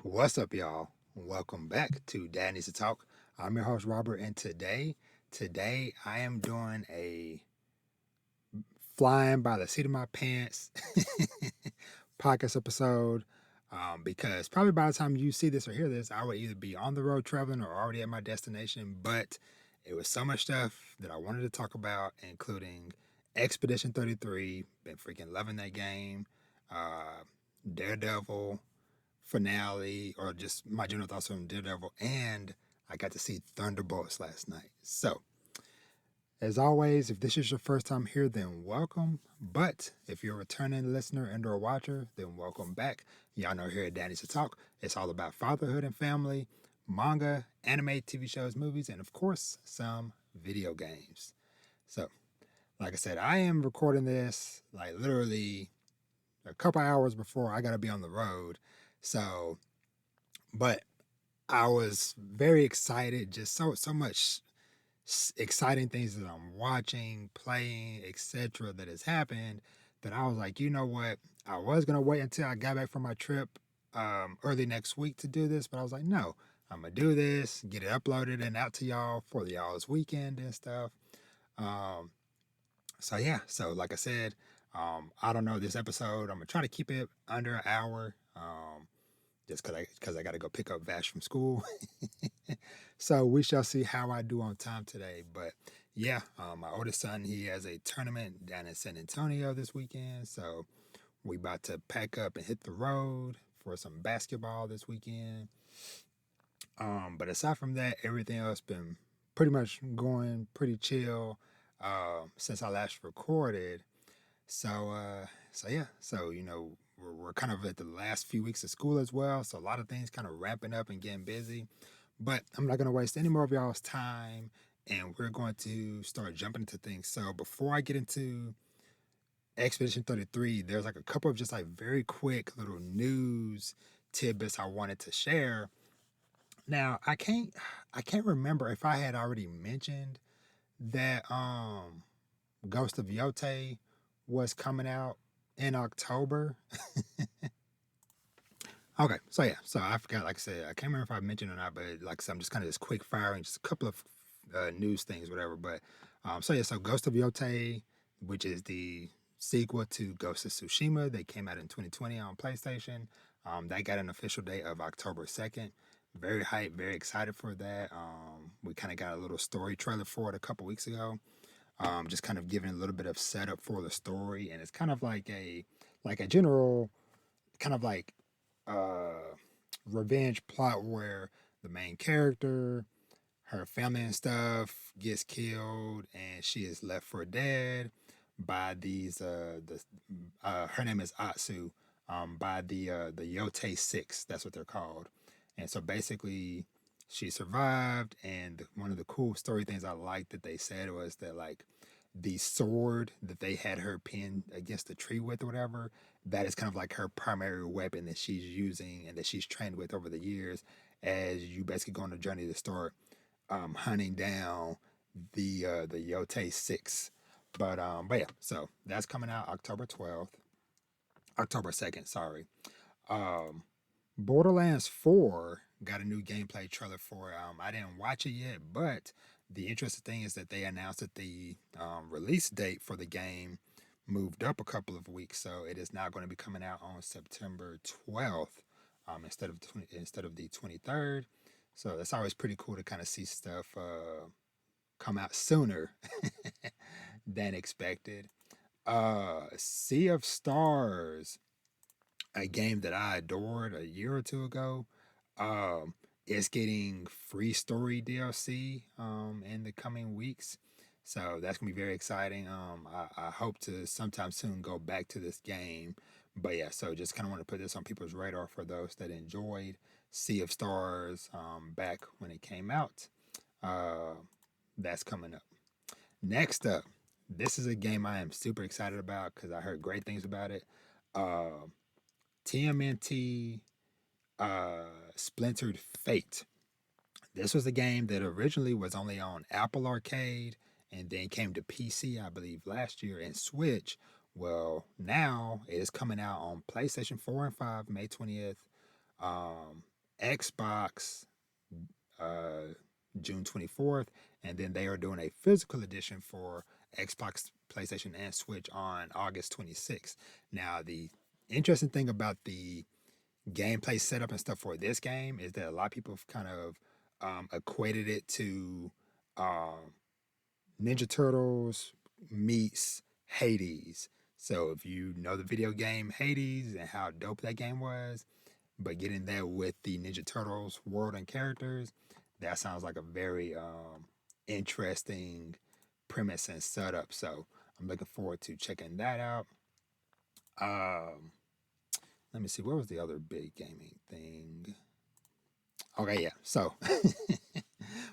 What's up, y'all? Welcome back to Dad Needs to Talk. I'm your host, Robert, and today I am doing a flying by the seat of my pants podcast episode because probably by the time you see this or hear this, I would either be on the road traveling or already at my destination. But it was so much stuff that I wanted to talk about, including Expedition 33. Been freaking loving that game. Uh, Daredevil finale, or just my general thoughts on Daredevil, and I got to see Thunderbolts last night. So, as always, if this is your first time here, then welcome. But if you're a returning listener and or watcher, then welcome back. Y'all know here at Daddy's to Talk, it's all about fatherhood and family, manga, anime, TV shows, movies, and of course, some video games. So, like I said, I am recording this like literally a couple hours before I got to be on the road. So, but I was very excited, just so much exciting things that I'm watching, playing, etc. that has happened that I was like, you know what? I was gonna wait until I got back from my trip early next week to do this, but I was like, no, I'm gonna do this, get it uploaded and out to y'all for y'all's weekend and stuff. Um, so yeah, so like I said, I don't know this episode. I'm gonna try to keep it under an hour. Just cause I got to go pick up Vash from school. So we shall see how I do on time today. But yeah, my oldest son, he has a tournament down in San Antonio this weekend. So we about to pack up and hit the road for some basketball this weekend. But aside from that, everything else been pretty much going pretty chill since I last recorded. So yeah, so we're kind of at the last few weeks of school as well, so a lot of things kind of ramping up and getting busy. But I'm not gonna waste any more of y'all's time, and we're going to start jumping into things. So before I get into Expedition 33, there's like a couple of just like very quick little news tidbits I wanted to share. Now I can't remember if I had already mentioned that Ghost of Yote was coming out in October. Okay, so yeah, so I forgot, like I said, I can't remember if I mentioned it or not, but like I said, I'm just kind of just quick firing, just a couple of news things, whatever. But so yeah, so Ghost of Yote, which is the sequel to Ghost of Tsushima, they came out in 2020 on PlayStation. That got an official date of October 2nd. Very hyped, very excited for that. We kind of got a little story trailer for it a couple weeks ago. Just kind of giving a little bit of setup for the story, and it's kind of like a general kind of like uh, revenge plot where the main character, her family and stuff gets killed, and she is left for dead by these her name is Atsu, by the Yote Six. That's what they're called. And so basically, she survived. And one of the cool story things I liked that they said was that like the sword that they had her pinned against the tree with or whatever, that is kind of like her primary weapon that she's using and that she's trained with over the years as you basically go on a journey to start hunting down the Yote Six. But yeah, so that's coming out October 2nd, sorry. Um Borderlands 4 got a new gameplay trailer for it. I didn't watch it yet, but the interesting thing is that they announced that the release date for the game moved up a couple of weeks, so it is now going to be coming out on September 12th instead of the 23rd. So that's always pretty cool to kind of see stuff come out sooner than expected. Sea of Stars, a game that I adored a year or two ago. Um, it's getting free story DLC in the coming weeks. So that's gonna be very exciting. I hope to sometime soon go back to this game. But yeah, so just kind of want to put this on people's radar for those that enjoyed Sea of Stars back when it came out. Uh, that's coming up. Next up, this is a game I am super excited about because I heard great things about it. Uh, TMNT Splintered Fate. This was a game that originally was only on Apple Arcade and then came to PC, I believe, last year and Switch. Well, now it is coming out on PlayStation 4 and 5, May 20th. Xbox uh, June 24th, and then they are doing a physical edition for Xbox, PlayStation, and Switch on August 26th. Now, the interesting thing about the gameplay setup and stuff for this game is that a lot of people have kind of equated it to um, Ninja Turtles meets Hades. So if you know the video game Hades and how dope that game was, but getting that with the Ninja Turtles world and characters, that sounds like a very interesting premise and setup. So I'm looking forward to checking that out. Um, Let me see, what was the other big gaming thing? Okay, yeah. So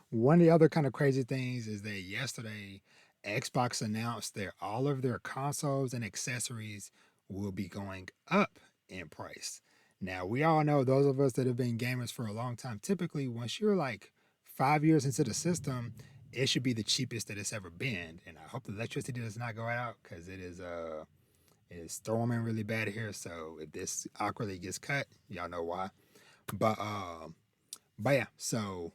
one of the other kind of crazy things is that yesterday Xbox announced that all of their consoles and accessories will be going up in price. Now, we all know, those of us that have been gamers for a long time, typically once you're like 5 years into the system, it should be the cheapest that it's ever been. And I hope the electricity does not go out because it is storming really bad here. So if this awkwardly gets cut, y'all know why. But but yeah, so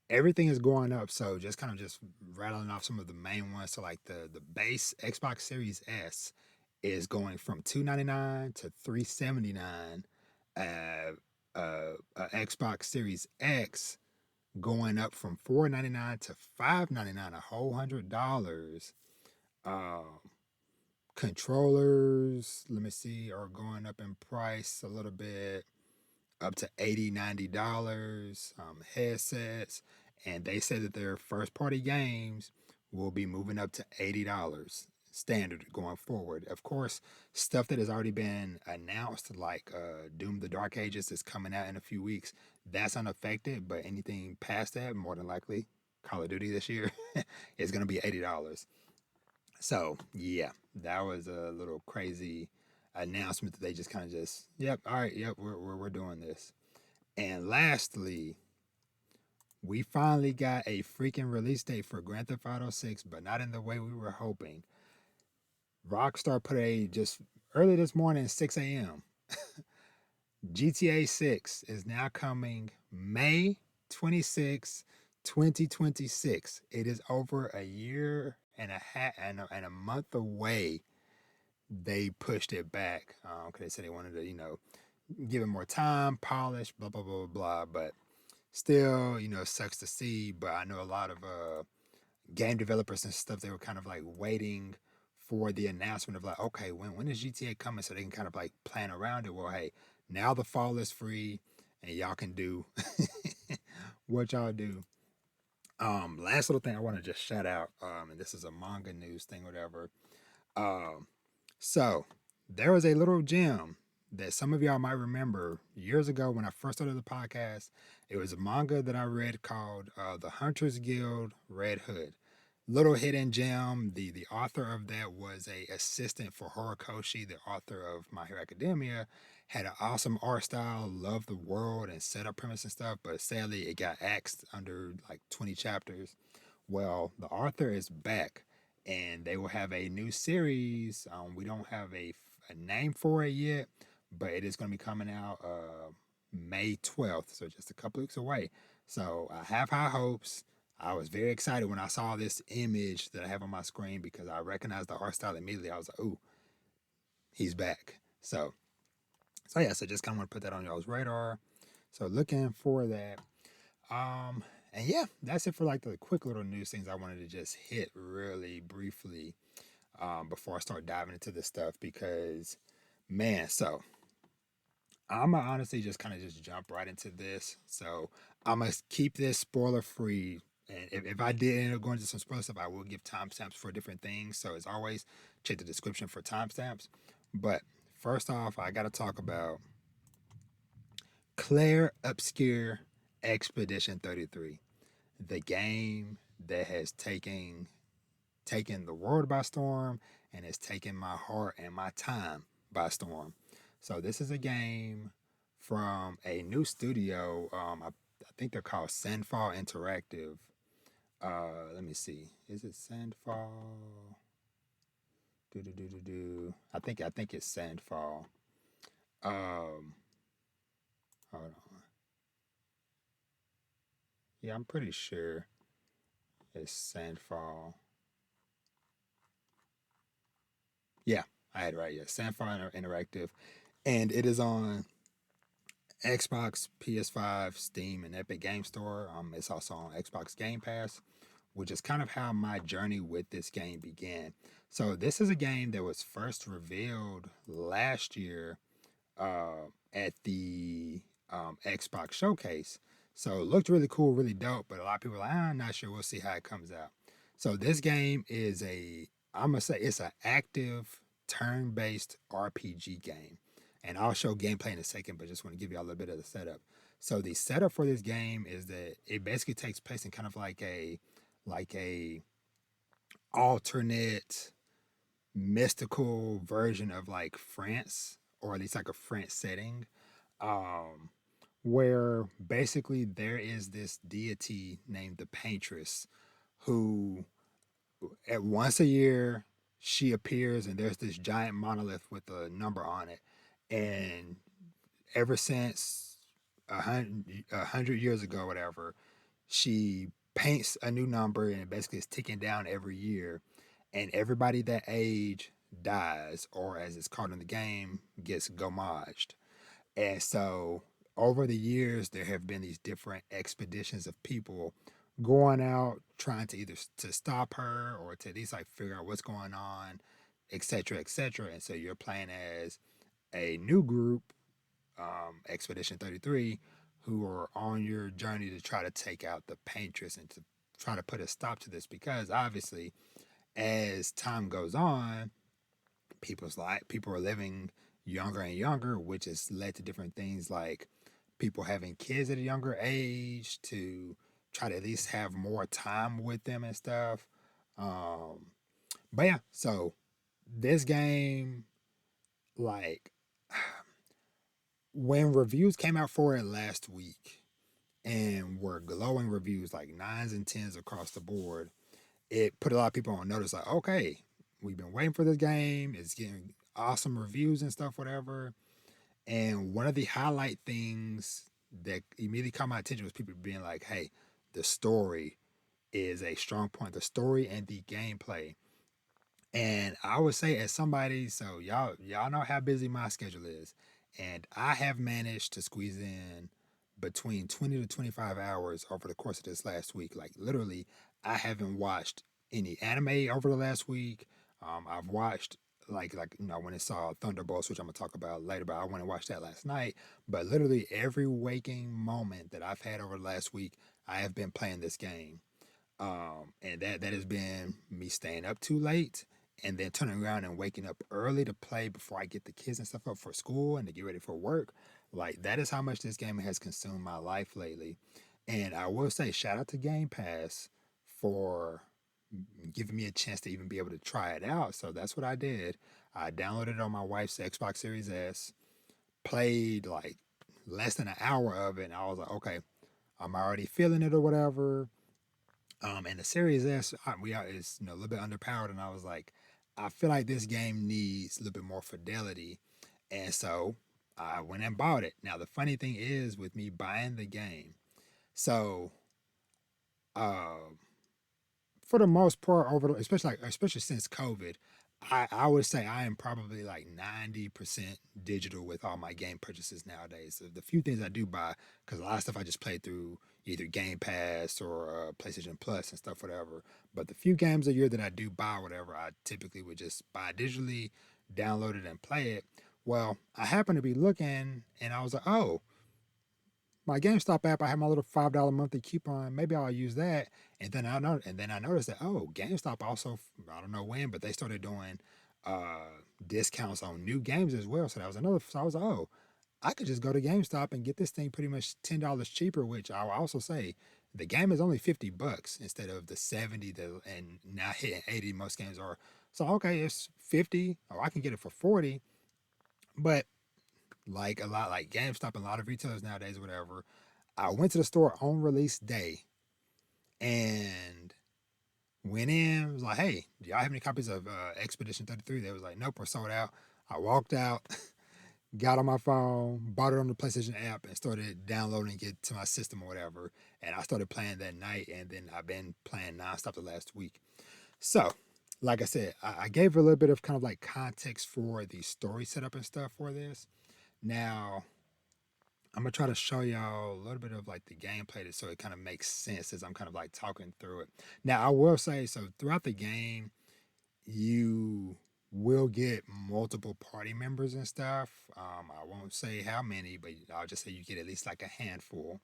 everything is going up. So just kind of just rattling off some of the main ones. So like the base Xbox Series S is going from $299 to $379. Xbox Series X going up from $499 to $599, a whole $100. Um, Controllers, let me see, are going up in price a little bit, up to $80, $90. Headsets, and they say that their first party games will be moving up to $80 standard going forward. Of course, stuff that has already been announced, like Doom the Dark Ages is coming out in a few weeks, that's unaffected, but anything past that, more than likely, Call of Duty this year, is going to be $80. So yeah, that was a little crazy announcement that they just kind of just, yep, all right, yep, we're doing this. And lastly, we finally got a freaking release date for Grand Theft Auto 6, but not in the way we were hoping. Rockstar put a just early this morning, 6 a.m. GTA 6 is now coming May 26, 2026. It is over a year and a half and a month away. They pushed it back because they said they wanted to, give it more time, polish, blah, blah, blah, blah. But still, it sucks to see. But I know a lot of game developers and stuff, they were kind of like waiting for the announcement of like, okay, when is GTA coming, so they can kind of like plan around it. Well, hey, now the fall is free and y'all can do what y'all do. Last little thing I want to just shout out, and this is a manga news thing, whatever. Um, so there was a little gem that some of y'all might remember years ago when I first started the podcast. It was a manga that I read called The Hunters Guild Red Hood. Little hidden gem. The author of that was a assistant for Horikoshi, the author of My Hero Academia. Had an awesome art style, loved the world and setup premise and stuff, but sadly it got axed under like 20 chapters. Well, the author is back and they will have a new series. We don't have a name for it yet, but it is going to be coming out May 12th, so just a couple weeks away. So I have high hopes. I was very excited when I saw this image that I have on my screen because I recognized the art style immediately. I was like, "Ooh, he's back!" So yeah, so just kind of want to put that on y'all's radar. So looking for that. And yeah, that's it for like the quick little news things I wanted to just hit really briefly before I start diving into this stuff because, man, so I'm gonna honestly just kind of just jump right into this. So I'm gonna keep this spoiler free. And if I did end up going to some spoiler stuff, I will give timestamps for different things. So as always, check the description for timestamps. But first off, I got to talk about Clair Obscur Expedition 33, the game that has taken the world by storm and has taken my heart and my time by storm. So this is a game from a new studio. I think they're called Sandfall Interactive. Let me see. Is it Sandfall? Do do do do do. I think it's Sandfall. Um, Hold on. Yeah, I'm pretty sure it's Sandfall. Yeah, I had it right. Yeah, Sandfall Interactive, and it is on Xbox, PS5, Steam, and Epic Game Store. It's also on Xbox Game Pass, which is kind of how my journey with this game began. So this is a game that was first revealed last year at the Xbox Showcase. So it looked really cool, really dope, but a lot of people are like, I'm not sure. We'll see how it comes out. So this game is I'm gonna say it's an active turn-based RPG game, and I'll show gameplay in a second, but just want to give you a little bit of the setup. So the setup for this game is that it basically takes place in kind of like a alternate mystical version of like France, or at least like a French setting, um, where basically there is this deity named the Paintress who, at once a year, she appears and there's this giant monolith with a number on it. And ever since a hundred years ago, whatever, she paints a new number and it basically is ticking down every year. And everybody that age dies, or as it's called in the game, gets gommaged. And so over the years, there have been these different expeditions of people going out trying to either to stop her or to at least like figure out what's going on, etc., etc. And so you're playing as a new group, Expedition 33, who are on your journey to try to take out the Paintress and to try to put a stop to this, because obviously as time goes on, people are living younger and younger, which has led to different things like people having kids at a younger age to try to at least have more time with them and stuff. Um, but yeah, so this game, like, when reviews came out for it last week and were glowing reviews, like nines and tens across the board, it put a lot of people on notice, like, okay, we've been waiting for this game. It's getting awesome reviews and stuff, whatever. And one of the highlight things that immediately caught my attention was people being like, hey, the story is a strong point. The story and the gameplay. And I would say, as somebody, so y'all know how busy my schedule is. And I have managed to squeeze in between 20 to 25 hours over the course of this last week. Like, literally, I haven't watched any anime over the last week. I've watched like when it saw Thunderbolts, which I'm gonna talk about later, but I went and watched that last night. But literally every waking moment that I've had over the last week, I have been playing this game. And that has been me staying up too late and then turning around and waking up early to play before I get the kids and stuff up for school and to get ready for work. Like, that is how much this game has consumed my life lately. And I will say, shout out to Game Pass for giving me a chance to even be able to try it out. So that's what I did. I downloaded it on my wife's Xbox Series S, played like less than an hour of it, and I was like, okay, I'm already feeling it or whatever. And the Series S, is a little bit underpowered, and I was like, I feel like this game needs a little bit more fidelity, and so I went and bought it. Now the funny thing is, with me buying the game, so uh, for the most part, especially since COVID, I would say I am probably like 90% digital with all my game purchases nowadays. So the few things I do buy, because a lot of stuff I just play through either Game Pass or PlayStation Plus and stuff, whatever. But the few games a year that I do buy, whatever, I typically would just buy digitally, download it, and play it. Well, I happened to be looking, and I was like, oh, my GameStop app, I have my little $5 monthly coupon. Maybe I'll use that. And then I noticed that, oh, GameStop also, I don't know when, but they started doing discounts on new games as well. So that was another. So I was like, oh, I could just go to GameStop and get this thing pretty much $10 cheaper. Which I will also say, the game is only $50 instead of the 70 that, and now hitting 80 most games are. So okay, it's 50, or I can get it for 40. But like a lot, like GameStop and a lot of retailers nowadays, whatever, I went to the store on release day and went in. Was like, hey, do y'all have any copies of Expedition 33? They was like, nope, we're sold out. I walked out, got on my phone, bought it on the PlayStation app, and started downloading it to my system or whatever. And I started playing that night, and then I've been playing nonstop the last week. So, like I said, I gave a little bit of kind of like context for the story setup and stuff for this. Now, I'm gonna try to show y'all a little bit of like the gameplay so it kind of makes sense as I'm kind of like talking through it. Now, I will say so throughout the game, you will get multiple party members and stuff. I won't say how many, but I'll just say you get at least like a handful.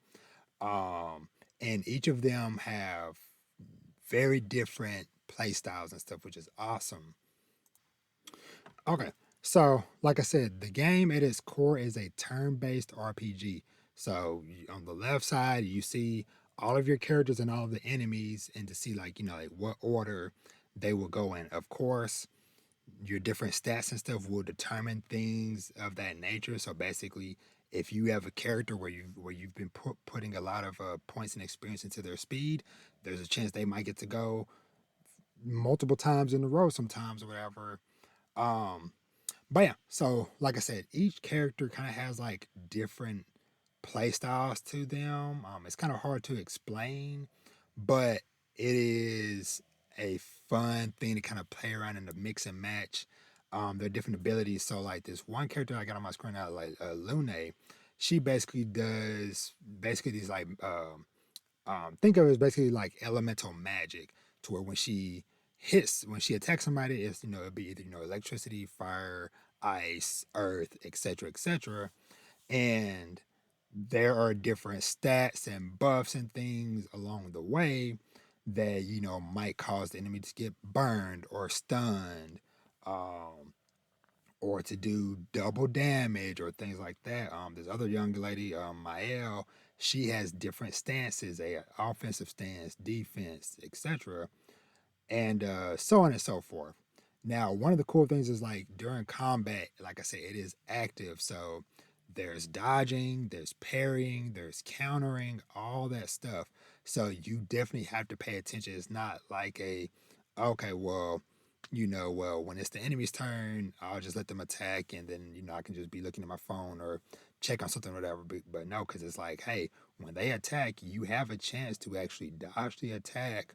Um, and each of them have very different play styles and stuff, which is awesome. Okay, so like I said, the game at its core is a turn-based RPG. So on the left side, you see all of your characters and all of the enemies, and to see like like what order they will go in. Of course, your different stats and stuff will determine things of that nature. So basically, if you have a character where you've been putting a lot of points and experience into their speed, there's a chance they might get to go multiple times in a row, sometimes or whatever. Um, but yeah, so like I said, each character kind of has like different play styles to them. It's kind of hard to explain, but it is a fun thing to kind of play around and to mix and match their different abilities. So like this one character I got on my screen now, like Lune, she basically does basically these like think of it as basically like elemental magic, to where when she attacks somebody, it's it'd be either electricity, fire, ice, earth, etc., etc. And there are different stats and buffs and things along the way that might cause the enemy to get burned or stunned, um, or to do double damage or things like that. This other young lady, Mael, she has different stances: a offensive stance, defense, etc., and so on and so forth. Now, one of the cool things is like during combat, like I said, it is active. So there's dodging, there's parrying, there's countering, all that stuff. So you definitely have to pay attention. It's not like okay, well, well, when it's the enemy's turn, I'll just let them attack, and then I can just be looking at my phone or check on something or whatever. But no, because it's like, hey, when they attack, you have a chance to actually dodge the attack,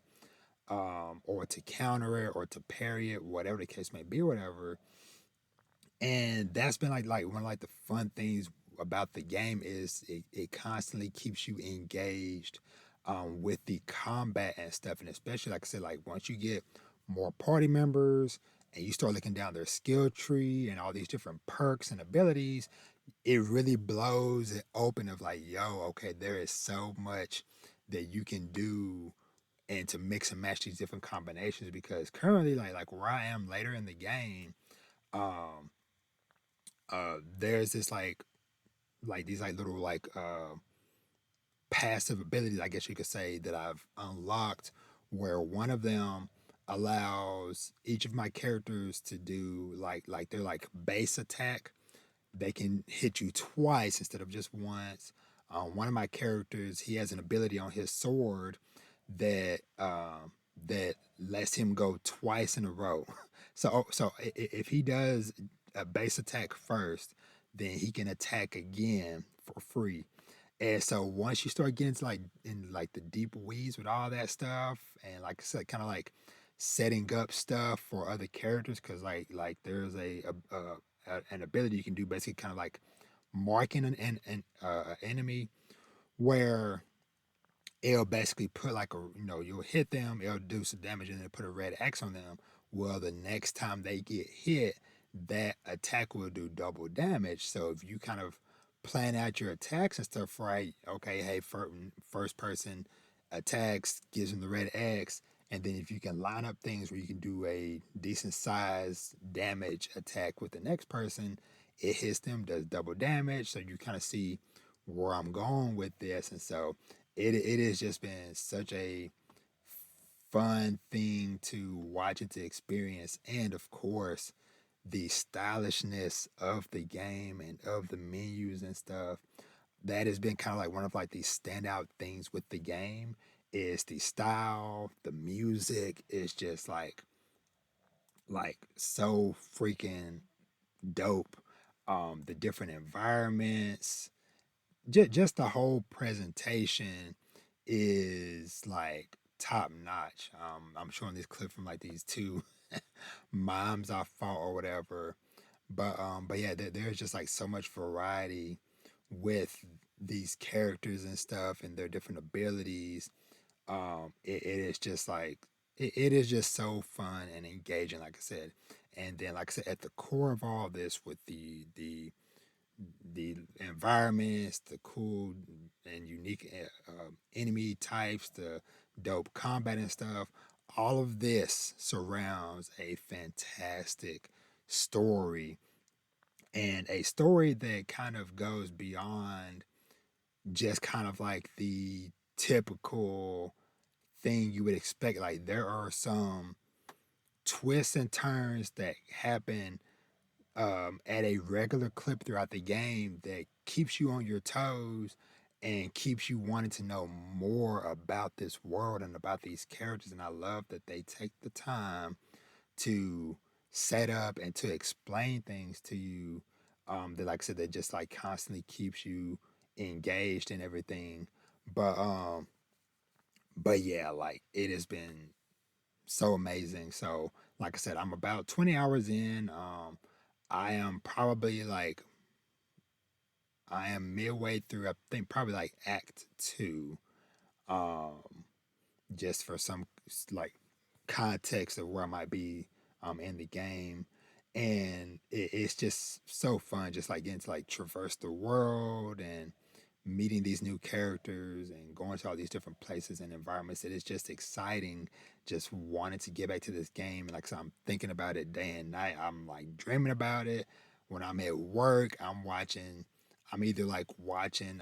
or to counter it or to parry it, whatever the case may be, whatever. And that's been like one of like the fun things about the game is it constantly keeps you engaged with the combat and stuff. And especially like I said, like once you get more party members and you start looking down their skill tree and all these different perks and abilities, it really blows it open of like, yo, okay, there is so much that you can do and to mix and match these different combinations. Because currently like where I am later in the game, um there's this like these like little like passive abilities, I guess you could say, that I've unlocked, where one of them allows each of my characters to do like their like base attack. They can hit you twice instead of just once. One of my characters, he has an ability on his sword that that lets him go twice in a row. So if he does a base attack first, then he can attack again for free. And so once you start getting to like in like the deep weeds with all that stuff, and like I said, kind of like setting up stuff for other characters, because like there's an ability you can do, basically kind of like marking an enemy, where it'll basically put like you'll hit them, it'll do some damage, and then put a red X on them. Well, the next time they get hit, that attack will do double damage. So if you kind of plan out your attacks and stuff right, okay, hey, first person attacks gives them the red X, and then if you can line up things where you can do a decent size damage attack with the next person, it hits them, does double damage. So you kind of see where I'm going with this. And so it has just been such a fun thing to watch and to experience. And of course, the stylishness of the game and of the menus and stuff, that has been kind of like one of like the standout things with the game, is the style. The music is just like so freaking dope. the different environments, just the whole presentation is like top notch. I'm showing this clip from like these two moms I fought or whatever, but yeah, there's just like so much variety with these characters and stuff and their different abilities. It is just like it is just so fun and engaging, like I said. And then, like I said, at the core of all this, with the environments, the cool and unique enemy types, the dope combat and stuff, all of this surrounds a fantastic story, and a story that kind of goes beyond just kind of like the typical thing you would expect. Like, there are some twists and turns that happen at a regular clip throughout the game that keeps you on your toes and keeps you wanting to know more about this world and about these characters. And I love that they take the time to set up and to explain things to you, that, like I said, that just like constantly keeps you engaged and everything. But but yeah, like, it has been so amazing. So, like I said, I'm about 20 hours in. I am probably like, I am midway through, I think probably like act two. Um, just for some like context of where I might be in the game. And it's just so fun, just like getting to like traverse the world and meeting these new characters and going to all these different places and environments. It is just exciting, just wanting to get back to this game. And like I said, I'm thinking about it day and night. I'm like dreaming about it. When I'm at work, I'm either like watching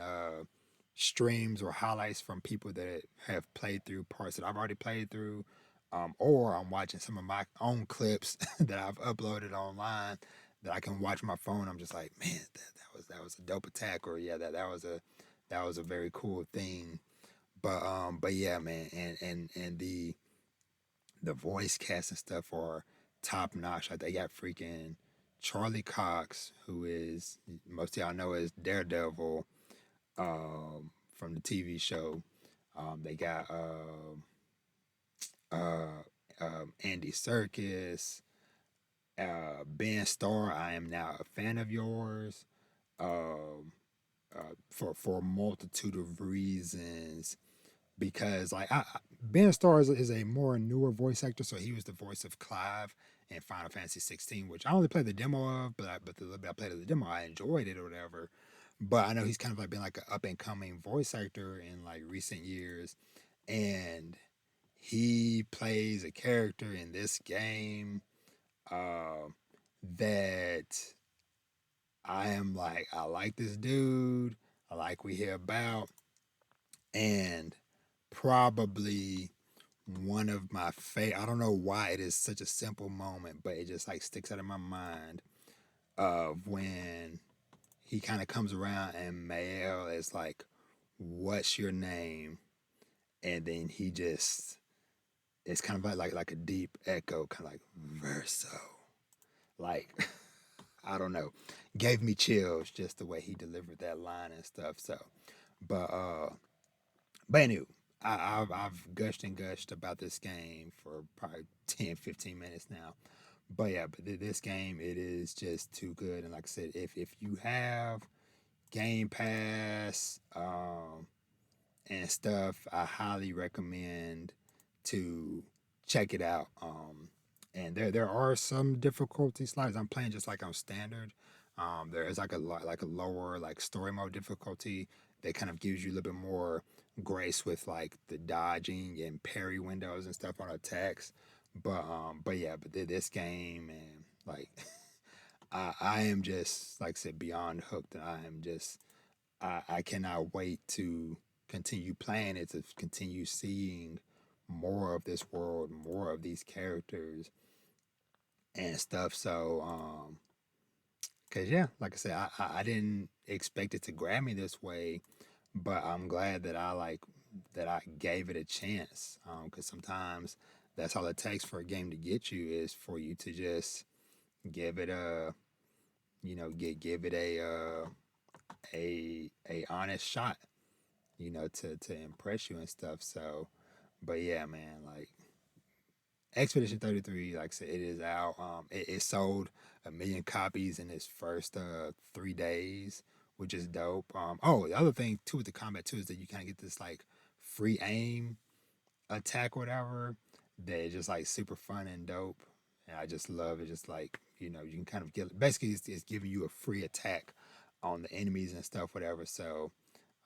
streams or highlights from people that have played through parts that I've already played through, or I'm watching some of my own clips that I've uploaded online that I can watch my phone. I'm just like, man, that was a dope attack, or yeah, that was a very cool thing. But yeah, man, and the voice cast and stuff are top notch. Like, they got freaking Charlie Cox, who is, most of y'all know as Daredevil, from the TV show. They got Andy Serkis, Ben Starr. I am now a fan of yours, um, for a multitude of reasons. Because like, Ben Starr is a more newer voice actor, so he was the voice of Clive in Final Fantasy 16, which I only played the demo of, but the little bit I played of the demo, I enjoyed it or whatever. But I know he's kind of like been like an up and coming voice actor in like recent years, and he plays a character in this game uh, that I am like, I like this dude. I like what he about, and probably one of my favorite. I don't know why it is such a simple moment, but it just like sticks out in my mind of when he kind of comes around and Mael is like, "What's your name?" And then he just, it's kind of like a deep echo, kind of like Verso. Like, I don't know, gave me chills just the way he delivered that line and stuff. So, but but anyway, I've gushed and gushed about this game for probably 10-15 minutes now. But yeah, but this game, it is just too good. And like I said, if you have Game Pass and stuff, I highly recommend to check it out. And there are some difficulty slides. I'm playing just like on standard. There is like a lower like story mode difficulty that kind of gives you a little bit more grace with like the dodging and parry windows and stuff on attacks. But yeah, but this game, and like, I am just, like I said, beyond hooked, and I am just, I cannot wait to continue playing it, to continue seeing more of this world, more of these characters and stuff. So, cause yeah, like I said, I didn't expect it to grab me this way, but I'm glad that I gave it a chance. Cause sometimes that's all it takes for a game to get you, is for you to just give it give it a honest shot, to impress you and stuff. So, but yeah, man, like Expedition 33, like I said, it is out. It sold 1 million copies in its first 3 days, which is dope. Oh, the other thing too with the combat too is that you kind of get this like free aim attack, or whatever, that is just like super fun and dope. And I just love it. Just like you can kind of get basically it's giving you a free attack on the enemies and stuff, whatever. So,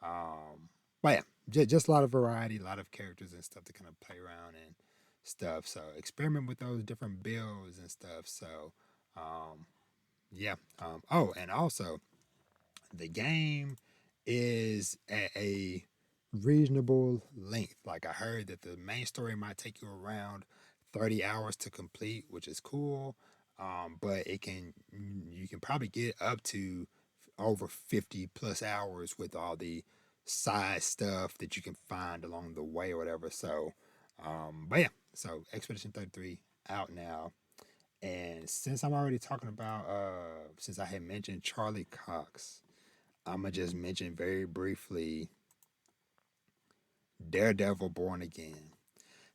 but yeah, just a lot of variety, a lot of characters and stuff to kind of play around and stuff. So experiment with those different builds and stuff. So, um, yeah. Oh, and also the game is at a reasonable length. Like I heard that the main story might take you around 30 hours to complete, which is cool. But you can probably get up to over 50 plus hours with all the side stuff that you can find along the way or whatever. So, but yeah, so Expedition 33 out now. And since I'm already talking about, since I had mentioned Charlie Cox, I'm gonna just mention very briefly Daredevil Born Again.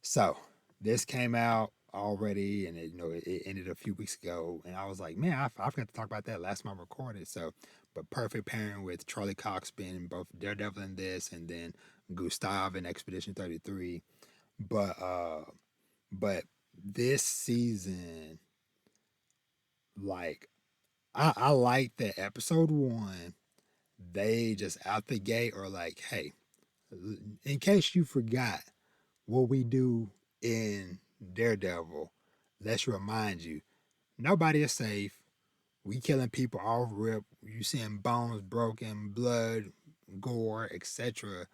So this came out already, and it ended a few weeks ago, and I was like, man, I forgot to talk about that last time I recorded. So, but perfect pairing with Charlie Cox being both Daredevil in this, and then Gustav in Expedition 33. But but this season, like I like that episode 1. They just out the gate are like, hey, in case you forgot what we do in Daredevil, let's remind you, nobody is safe. We killing people off rip. You seeing bones broken, blood, gore, etc.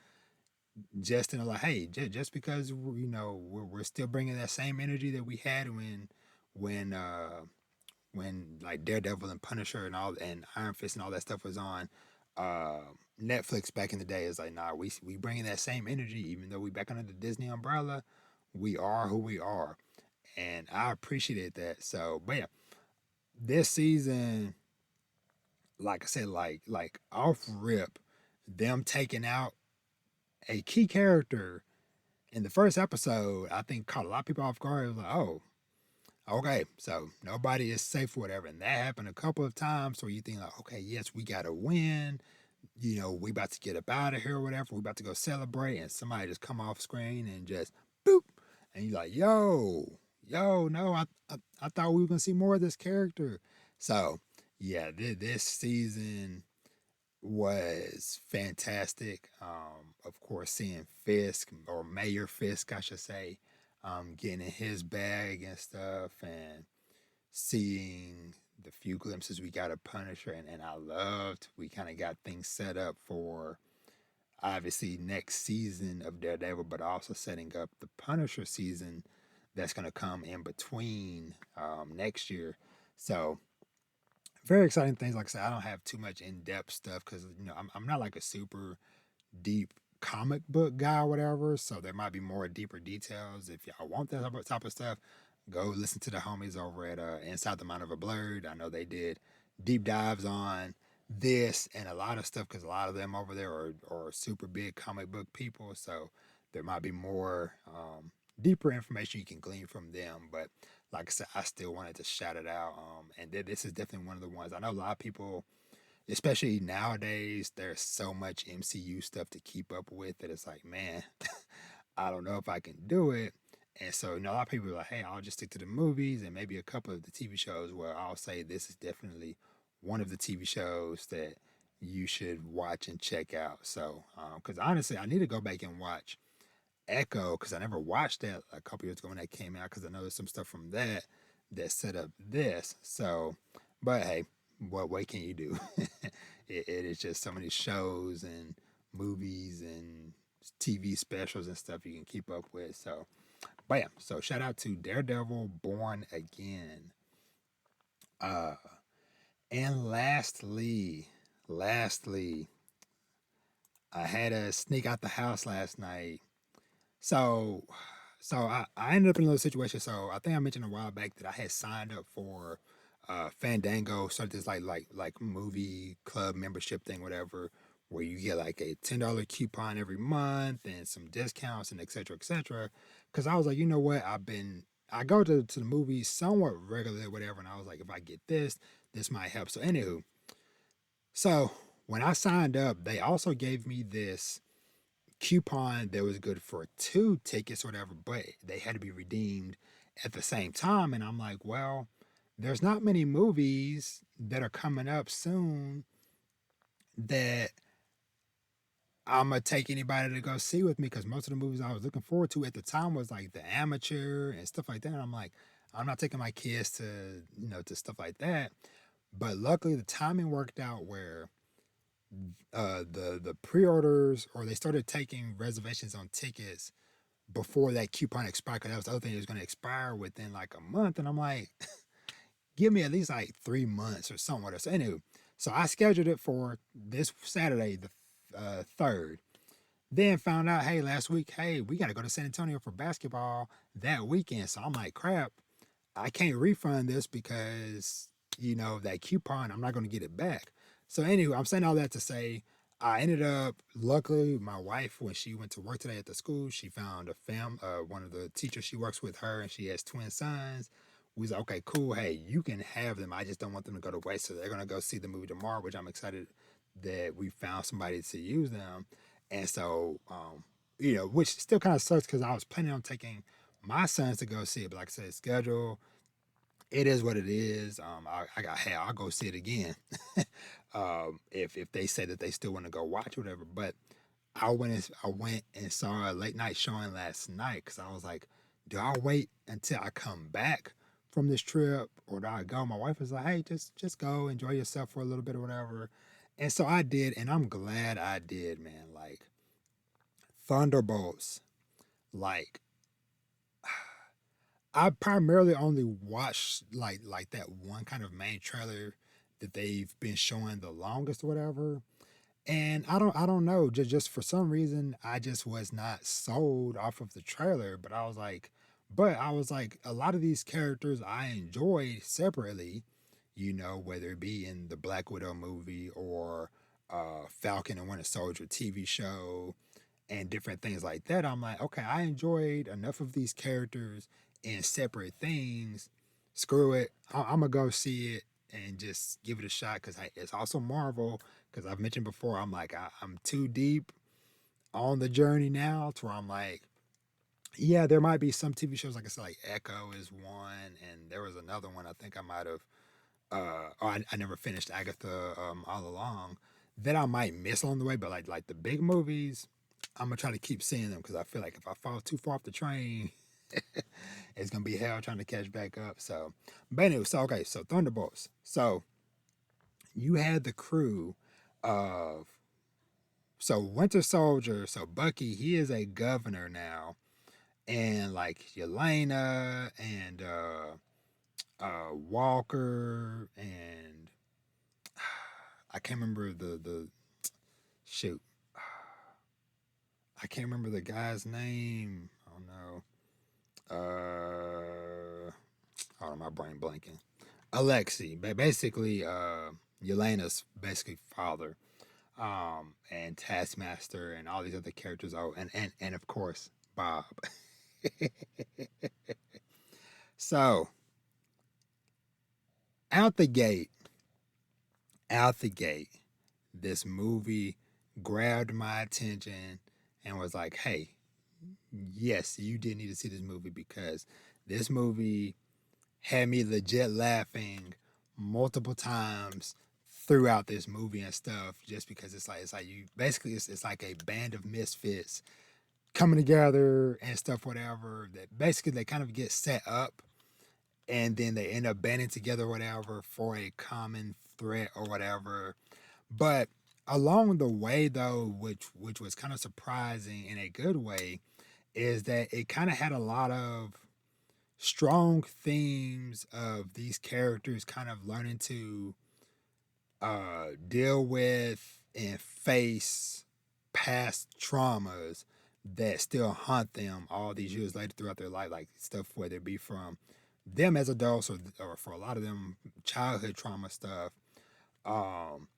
Just in like, hey, just because we're still bringing that same energy that we had when like Daredevil and Punisher and all and Iron Fist and all that stuff was on uh, Netflix back in the day. Is like, nah, we bringing that same energy, even though we back under the Disney umbrella. We are who we are, and I appreciated that. So, but yeah, this season, like I said, like off rip, them taking out a key character in the first episode, I think caught a lot of people off guard. It was like, oh, okay, so nobody is safe or whatever. And that happened a couple of times where you think like, okay, yes, we gotta win. We about to get up out of here or whatever. We about to go celebrate, and somebody just come off screen and just boop. And you're like, yo, no, I thought we were gonna see more of this character. So yeah, this season was fantastic. Of course, seeing Fisk or Mayor Fisk, I should say, getting in his bag and stuff, and seeing the few glimpses we got of Punisher, and I loved. We kind of got things set up for obviously next season of Daredevil, but also setting up the Punisher season that's going to come in between next year. So very exciting things. Like I said, I don't have too much in depth stuff because I'm not like a super deep comic book guy or whatever. So there might be more deeper details. If y'all want that type of stuff, go listen to the homies over at Inside the Mind of a Blurred. I know they did deep dives on this and a lot of stuff because a lot of them over there are super big comic book people. So there might be more deeper information you can glean from them. But like I said, I still wanted to shout it out. And this is definitely one of the ones I know a lot of people, especially nowadays, there's so much MCU stuff to keep up with that it's like, man, I don't know if I can do it. And so, a lot of people are like, hey, I'll just stick to the movies and maybe a couple of the TV shows where I'll say this is definitely one of the TV shows that you should watch and check out. So, because honestly, I need to go back and watch Echo because I never watched that a couple years ago when that came out because I know there's some stuff from that set up this. So, but hey, what can you do? It is just so many shows and movies and TV specials and stuff you can keep up with. So, but yeah, so shout out to Daredevil Born Again. Uh, and lastly, I had to sneak out the house last night. So, so I ended up in a little situation. So I think I mentioned a while back that I had signed up for Fandango started this like movie club membership thing, whatever, where you get like a $10 coupon every month and some discounts and etc. etc. Because I was like, you know what, I go to the movies somewhat regularly, whatever, and I was like, if I get this might help. So anywho, so when I signed up, they also gave me this coupon that was good for 2 tickets or whatever, but they had to be redeemed at the same time. And I'm like, well, there's not many movies that are coming up soon that I'm gonna take anybody to go see with me, because most of the movies I was looking forward to at the time was like The Amateur and stuff like that. And I'm like, I'm not taking my kids to to stuff like that. But luckily, the timing worked out where the pre-orders, or they started taking reservations on tickets before that coupon expired, because that was the other thing, it was going to expire within like a month. And I'm like, give me at least like 3 months or somewhere. So anyway, so I scheduled it for this Saturday, the 3rd. Then found out, hey, last week, hey, we got to go to San Antonio for basketball that weekend. So I'm like, crap, I can't refund this because, that coupon, I'm not going to get it back. So anyway, I'm saying all that to say, I ended up, luckily, my wife, when she went to work today at the school, she found one of the teachers she works with, her, and she has twin sons. We was like, okay, cool. Hey, you can have them. I just don't want them to go to waste. So they're going to go see the movie tomorrow, which I'm excited that we found somebody to use them. And so, which still kind of sucks because I was planning on taking my sons to go see it. But like I said, schedule, it is what it is. I got, hey, I'll go see it again. If they say that they still want to go watch whatever. But I went and saw a late night showing last night, because I was like, do I wait until I come back from this trip, or do I go? My wife was like, hey, just go enjoy yourself for a little bit or whatever. And so I did, and I'm glad I did, man. Like, Thunderbolts, like, I primarily only watched like that one kind of main trailer that they've been showing the longest or whatever. And I don't know, just for some reason I just was not sold off of the trailer, but I was like, a lot of these characters I enjoyed separately, whether it be in the Black Widow movie, or Falcon and Winter Soldier TV show, and different things like that. I'm like, okay, I enjoyed enough of these characters in separate things. Screw it. I'm gonna go see it and just give it a shot, because it's also Marvel. Because I've mentioned before, I'm like, I'm too deep on the journey now to where I'm like, yeah, there might be some TV shows, like I said, like Echo is one, and there was another one I think I might have. I never finished Agatha all along, that I might miss along the way. But like the big movies, I'm gonna try to keep seeing them, because I feel like if I fall too far off the train, it's gonna be hell trying to catch back up. So, but anyway, so okay, so Thunderbolts. So you had the crew of, so Winter Soldier. So Bucky, he is a governor now, and like Yelena and Walker, and I can't remember the shoot. I can't remember the guy's name. Oh no. Hold on, my brain blanking. Alexei, but basically, Yelena's basically father, and Taskmaster, and all these other characters. Oh, and of course Bob. So out the gate, out the gate, this movie grabbed my attention and was like, hey, yes, you did need to see this movie, because this movie had me legit laughing multiple times throughout this movie and stuff, just because it's like you basically, it's like a band of misfits coming together and stuff, whatever, that basically they kind of get set up, and then they end up banding together, whatever, for a common threat or whatever. But along the way, though, which was kind of surprising in a good way, is that it kind of had a lot of strong themes of these characters kind of learning to deal with and face past traumas that still haunt them all these years later throughout their life, like stuff, whether it be from them as adults, or for a lot of them, childhood trauma stuff, um,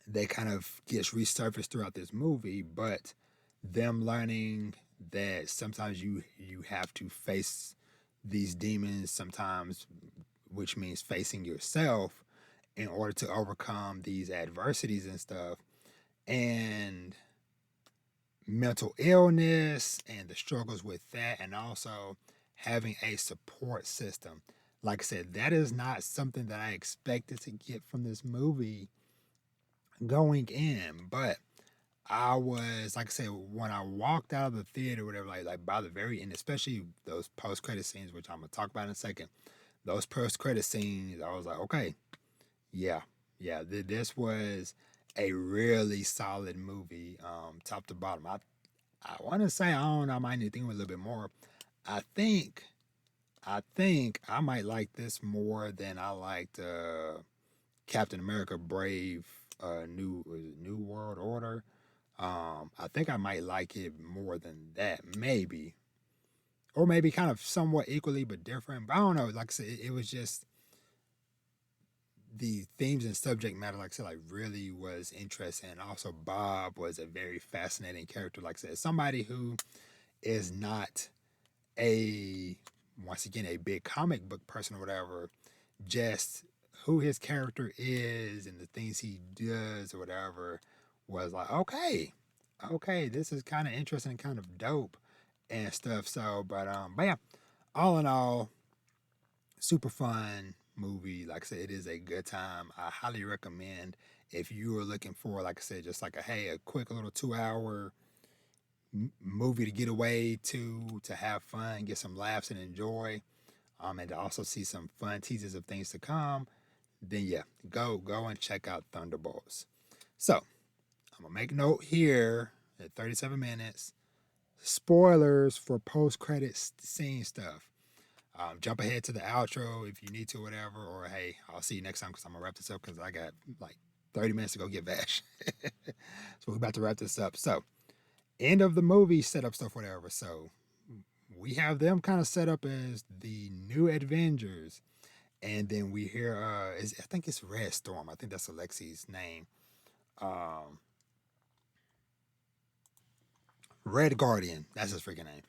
they kind of gets resurfaced throughout this movie. But them learning that sometimes you have to face these demons sometimes, which means facing yourself in order to overcome these adversities and stuff, and mental illness and the struggles with that, and also having a support system. Like I said, that is not something that I expected to get from this movie going in, but I was, like I said, when I walked out of the theater, whatever, like by the very end, especially those post credit scenes, which I'm gonna talk about in a second. Those post credit scenes, I was like, okay, yeah, yeah, this was a really solid movie, top to bottom. I want to say, I don't know, I might need to think a little bit more. I think I might like this more than I liked Captain America Brave, New World Order. I think I might like it more than that, maybe, or maybe kind of somewhat equally but different. But I don't know. Like I said, it was just the themes and subject matter. Like I said, like really was interesting. And also, Bob was a very fascinating character. Like I said, somebody who is not a once again a big comic book person or whatever, just who his character is and the things he does or whatever was like, okay, okay, this is kind of interesting and kind of dope and stuff. So, but yeah, all in all, super fun movie. Like I said, it is a good time. I highly recommend if you are looking for, like I said, just like a quick little 2 hour movie to get away to have fun, get some laughs and enjoy, and to also see some fun teasers of things to come. Then yeah, go and check out Thunderbolts. So I'm gonna make note here at 37 minutes. Spoilers for post credit scene stuff. Jump ahead to the outro if you need to, whatever. Or hey, I'll see you next time because I'm gonna wrap this up because I got like 30 minutes to go get Vash. So we're about to wrap this up. So end of the movie setup stuff, whatever. So we have them kind of set up as the new Avengers, and then we hear I think it's Red Storm. I think that's Alexi's name. Um, Red Guardian. That's his freaking name.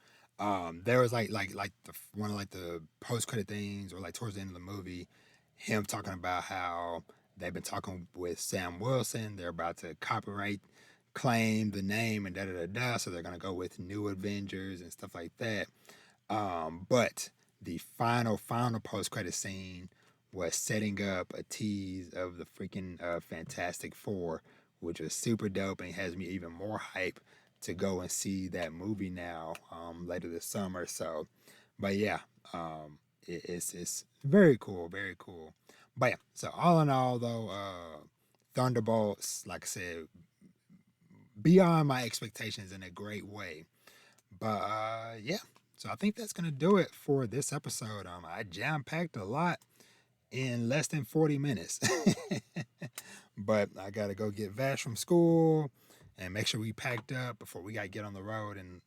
There was like the one of like the post credit things or like towards the end of the movie, him talking about how they've been talking with Sam Wilson. They're about to copyright claim the name and da da da da. So they're gonna go with New Avengers and stuff like that. But the final post credit scene was setting up a tease of the freaking Fantastic Four, which was super dope and has me even more hype to go and see that movie now later this summer. So, but yeah, it's very cool, very cool. But yeah, so all in all though, Thunderbolts, like I said, beyond my expectations in a great way. But yeah, so I think that's gonna do it for this episode. I jam packed a lot in less than 40 minutes. But I gotta go get Vash from school and make sure we packed up before we gotta get on the road in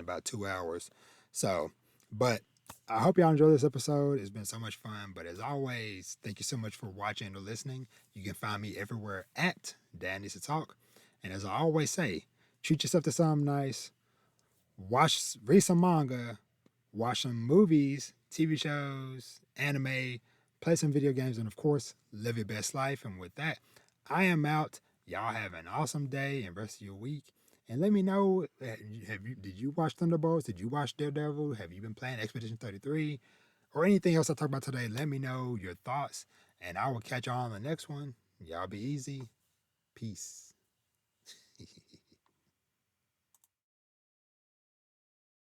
about 2 hours. So, but I hope y'all enjoy this episode. It's been so much fun. But as always, thank you so much for watching or listening. You can find me everywhere at Dad Needs to Talk. And as I always say, treat yourself to something nice. Read some manga, watch some movies, TV shows, anime, play some video games, and of course, live your best life. And with that, I am out. Y'all have an awesome day and rest of your week. And let me know, did you watch Thunderbolts? Did you watch Daredevil? Have you been playing Expedition 33? Or anything else I talk about today? Let me know your thoughts. And I will catch y'all on the next one. Y'all be easy. Peace.